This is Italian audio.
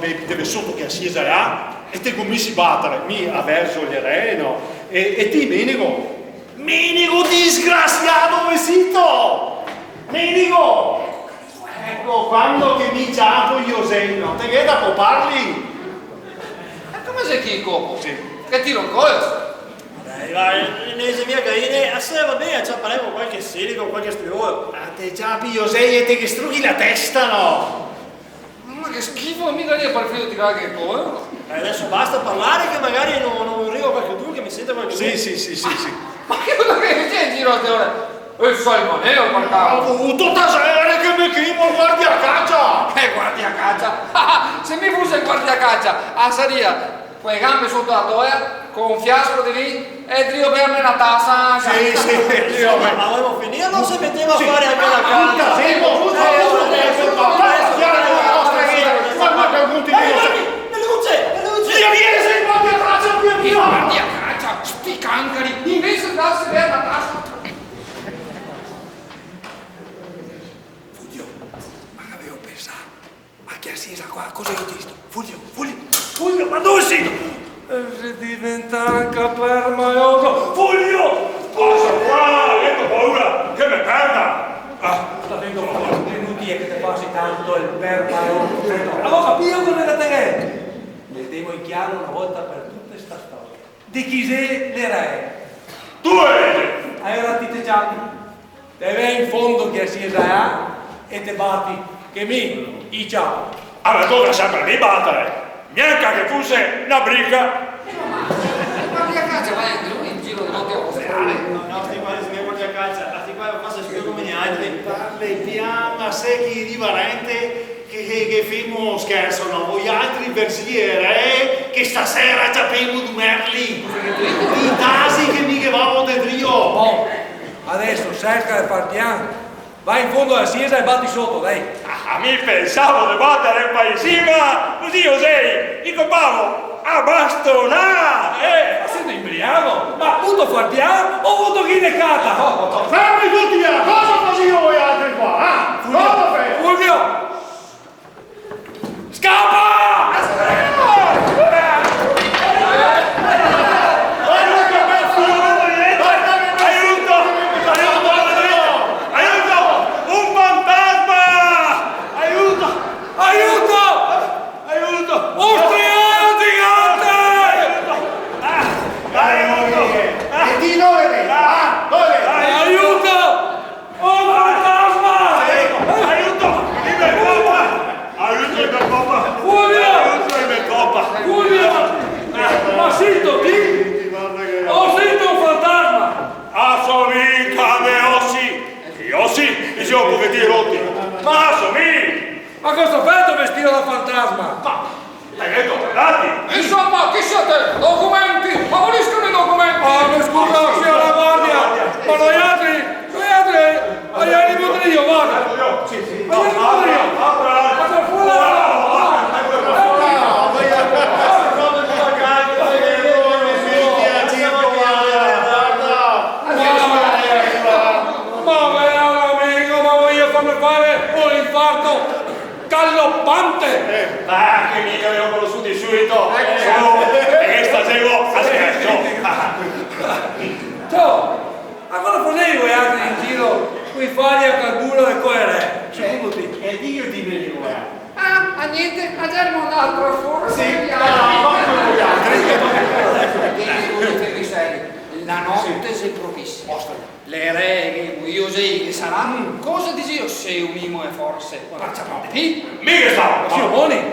deve sotto che assisa là, e te commessi battere, mi avverso gli re, no? E ti Menigo. Menigo disgraziato vestito! Menigo! Ecco, quando che mi chiamo io sei, no? Te che da parli? E come sei chi copo? Sì. Che tiro ancora? Dai, nese mia carine, a se va bene, ci parliamo qualche silico, qualche striolo. A te già io sei e te che strughi la testa, no? Ma che schifo, mica lì a partito di cagare che copo. Adesso basta parlare che magari non arriva qualche duro che mi sente qualche duro. Sì. Ma che cosa che c'è in giro a te ora? E sai maneo Ho guardavo. avuto tasere che mi chimo guardia caccia! Guardia caccia! Se mi fosse il guardia caccia, a saria, con le gambe sotto la toia, con un fiasco di lì e trio per me una tassa. Sì, Insomma, ma volevo finire, non si metteva a fare anche la caccia. Guardia caccia, sti cancari, invece di darsi per una tassa. Fulvio, ma avevo pensato, ma che assisa qua, cosa hai visto? Fulvio, ma dove sei? Si diventa anche permaioso. Fulvio! Passa qua, ecco paura, che me perda! Sta avendo paura, è inutile che ti passi tanto il permaioso. Avevo capito come da te. Vediamo in chiaro una volta per tutte sta storia. Di chi sei le re? Tu eri! Hai ora ti te già. Te vai in fondo che si è e te batti che mi, i ciao. Ah, ma tu sempre mi battere! Neanche che fosse una briga! Guardia caccia, vai anche lui in giro di notte a operare. No, sti qua si guardia a calcia, sti qua passa spiego come ne altri. Parle piano, se chi riverente che fimo scherzo, no? Voi altri versiere che stasera ci abbiamo di merli! I tasi che mi chiamavo del Rio! Oh, adesso cerca di far piano. Vai in fondo alla chiesa e batti sotto, dai. Ah, mi pensavo di battere il paesino, così io sei, mi compavo a bastonare! Ma siete imbriaco? Ma appunto far piano o avuto chi ne cata? Fermi tutti là, cosa così voi altri qua? Ah? Cosa fai? Fulvio! Scappa! Ma sento ti? Ho sentito un fantasma! Assomi, cade ossi, mi sono un pochettino rotti. Ma assomi! Ma cosa fai vestito da fantasma? Ma, hai detto, dati? Insomma, chi siete? Documenti! Favoriscono i documenti! Ah, mi scusa, sia la guardia! Ma noi altri, agli anni di io, guarda! Sì, Ma io sono io! Ma per galoppante! Che mica avevo conosciuto subito! E stasera a scherzo! Ciao! Ma cosa facevi voi altri in giro con i fari a carburo e quelle? Secondo E io ti vedo, Ah, niente, andiamo un altro forse. Sì, ma voi altri! La notte si propissima. Le reghe, io sei che sarà. Cosa dici io? Sei un mimo e forse. Facciamo di. Mica stavo! Io buoni?